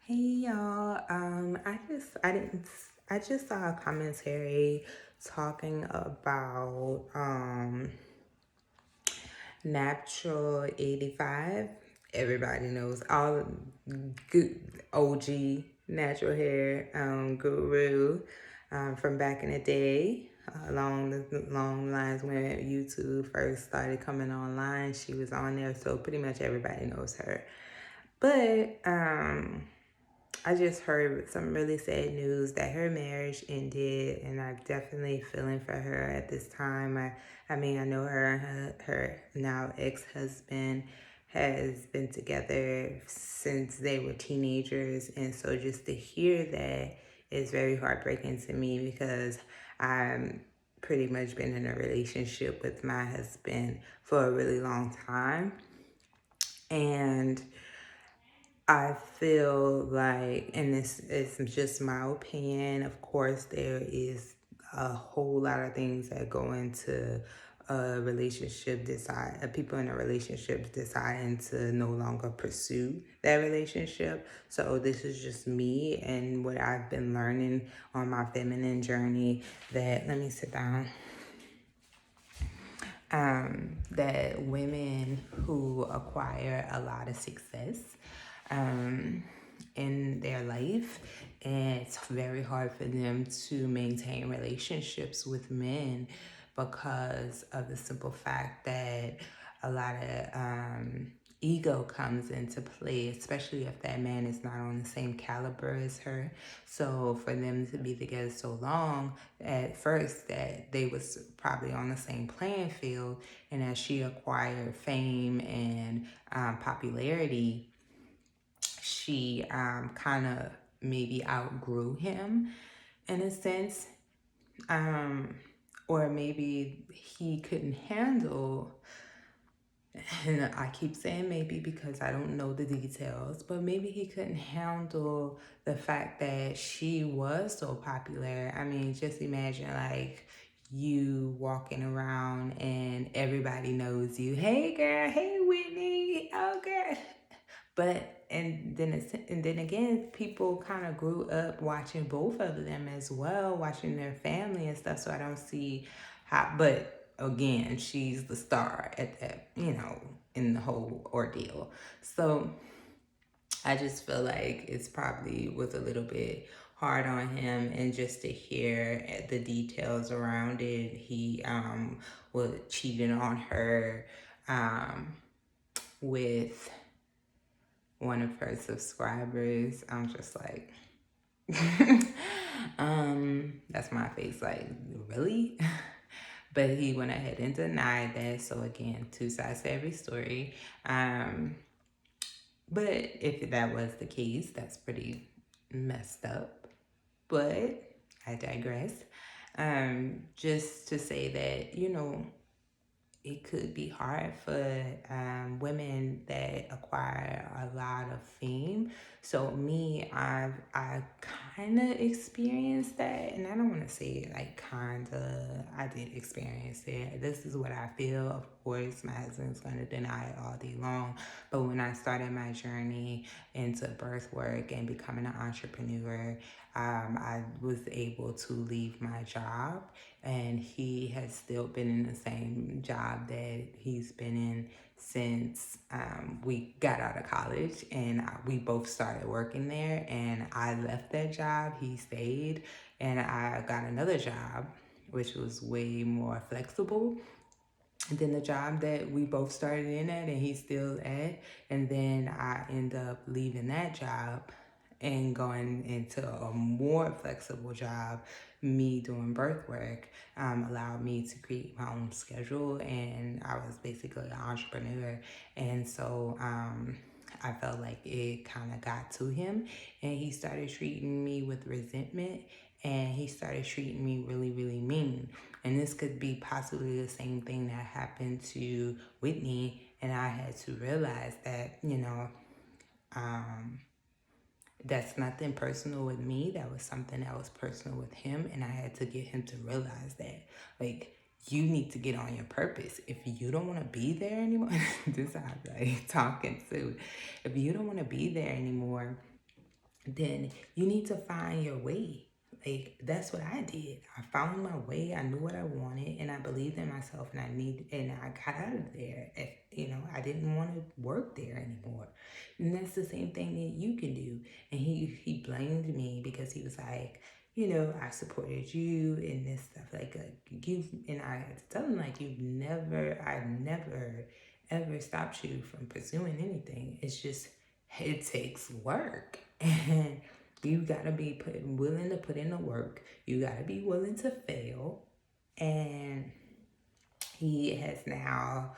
Hey y'all. I just saw a commentary talking about Naptural85. Everybody knows all good OG natural hair guru from back in the day. Along the long lines when YouTube first started coming online, she was on there, so pretty much everybody knows her. But I just heard some really sad news that her marriage ended, and I'm definitely feeling for her at this time. I mean, I know her now ex-husband has been together since they were teenagers, and so just to hear that is very heartbreaking to me because I'm pretty much been in a relationship with my husband for a really long time, and I feel like, and this is just my opinion, of course, there is a whole lot of things that go into a relationship people in a relationship deciding to no longer pursue that relationship. So this is just me and what I've been learning on my feminine journey that, let me sit down, that women who acquire a lot of success um, in their life, and it's very hard for them to maintain relationships with men because of the simple fact that a lot of ego comes into play, especially if that man is not on the same caliber as her. So for them to be together so long, at first that they was probably on the same playing field, and as she acquired fame and popularity, she kind of maybe outgrew him in a sense, um, or maybe he couldn't handle, and I keep saying maybe because I don't know the details, but maybe he couldn't handle the fact that she was so popular. I mean, just imagine like you walking around and everybody knows you. Hey girl, hey Whitney, oh girl. But and then again, people kind of grew up watching both of them as well, watching their family and stuff. So I don't see how. But again, she's the star at that, in the whole ordeal. So I just feel like it's probably was a little bit hard on him, and just to hear the details around it, he was cheating on her with one of her subscribers. I'm just like, that's my face, like, really? But he went ahead and denied that. So again, two sides to every story. But if that was the case, that's pretty messed up. But I digress. Just to say that, it could be hard for women that acquire a lot of fame. So me, I kind of experienced that, and I don't want to say like kind of. I did experience it. This is what I feel. Of course, my husband's gonna deny it all day long. But when I started my journey into birth work and becoming an entrepreneur, I was able to leave my job, and he has still been in the same job that he's been in since we got out of college, and we both started working there. And I left that job, he stayed, and I got another job which was way more flexible than the job that we both started in at and he's still at. And then I end up leaving that job and going into a more flexible job. Me doing birth work allowed me to create my own schedule, and I was basically an entrepreneur. And so I felt like it kind of got to him, and he started treating me with resentment, and he started treating me really, really mean. And this could be possibly the same thing that happened to Whitney. And I had to realize that, that's nothing personal with me. That was something that was personal with him. And I had to get him to realize that, like, you need to get on your purpose. If you don't want to be there anymore, this is how I'm like talking to. If you don't want to be there anymore, then you need to find your way. Like that's what I did. I found my way. I knew what I wanted, and I believed in myself. And I got out of there. I didn't want to work there anymore. And that's the same thing that you can do. And he blamed me because he was like, I supported you and this stuff. Like you and I had to tell him like I never ever stopped you from pursuing anything. It's just it takes work. And you gotta be willing to put in the work. You gotta be willing to fail. And he has now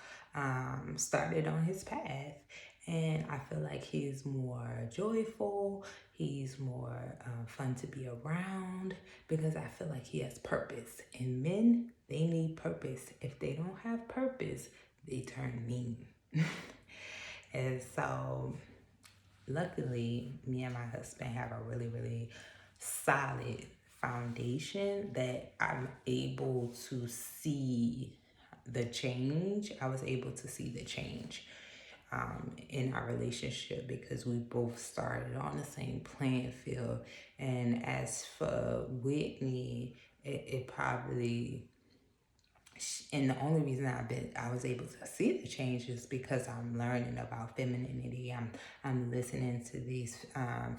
started on his path. And I feel like he's more joyful. He's more fun to be around because I feel like he has purpose. And men, they need purpose. If they don't have purpose, they turn mean. And so luckily, me and my husband have a really, really solid foundation that I'm able to see the change. I was able to see the change in our relationship because we both started on the same playing field. And as for Whitney, it probably and the only reason I was able to see the change is because I'm learning about femininity. I'm listening to these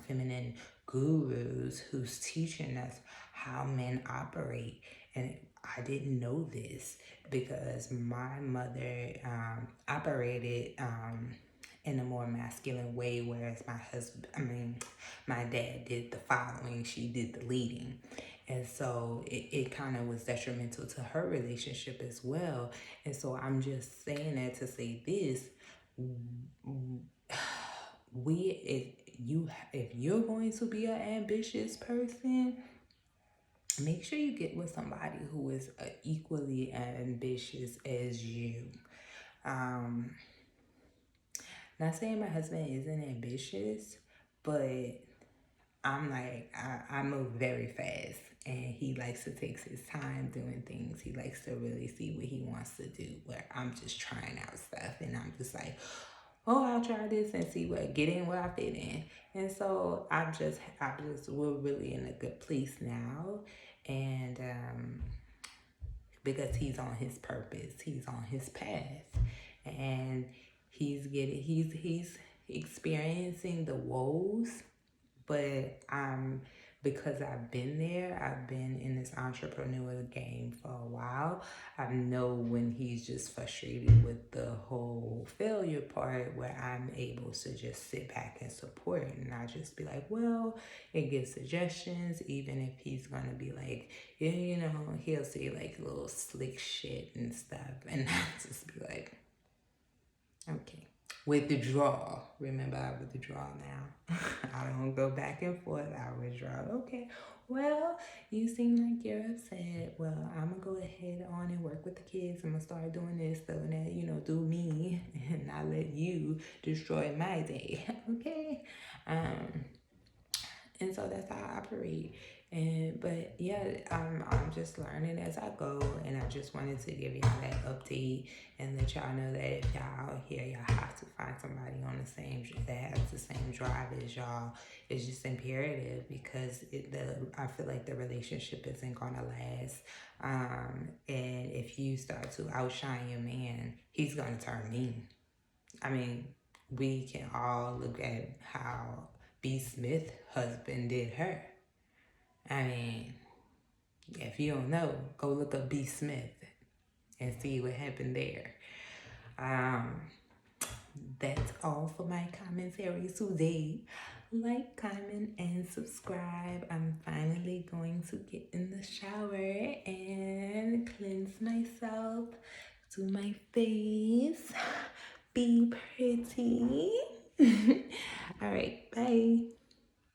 feminine gurus who's teaching us how men operate, and I didn't know this because my mother operated in a more masculine way, whereas my dad did the following, she did the leading. And so it kind of was detrimental to her relationship as well. And so I'm just saying that to say this, if you're going to be an ambitious person, make sure you get with somebody who is equally ambitious as you. Not saying my husband isn't ambitious, but I move very fast, and he likes to take his time doing things. He likes to really see what he wants to do, where I'm just trying out stuff and I'm just like, oh, I'll try this and see get in where I fit in. And so we're really in a good place now. And because he's on his purpose, he's on his path, and he's experiencing the woes, but because I've been there, I've been in this entrepreneur game for a while. I know when he's just frustrated with the whole failure part, where I'm able to just sit back and support it, and I just be like, well, and give suggestions, even if he's gonna be like, yeah, he'll say like little slick shit and stuff, and I just be like, okay. Withdraw. Remember, I withdraw now. I don't go back and forth. I withdraw. Okay. Well, you seem like you're upset. Well, I'm going to go ahead on and work with the kids. I'm going to start doing this so that, do me and not let you destroy my day. Okay. And so that's how I operate. But yeah, I'm just learning as I go, and I just wanted to give y'all that update and let y'all know that if y'all out here, y'all have to find somebody on that has the same drive as y'all. It's just imperative because I feel like the relationship isn't gonna last. And if you start to outshine your man, he's gonna turn mean. I mean, we can all look at how B. Smith husband did her. I mean, if you don't know, go look up B. Smith and see what happened there. That's all for my commentary today. Like, comment, and subscribe. I'm finally going to get in the shower and cleanse myself, do my face, be pretty. All right, bye.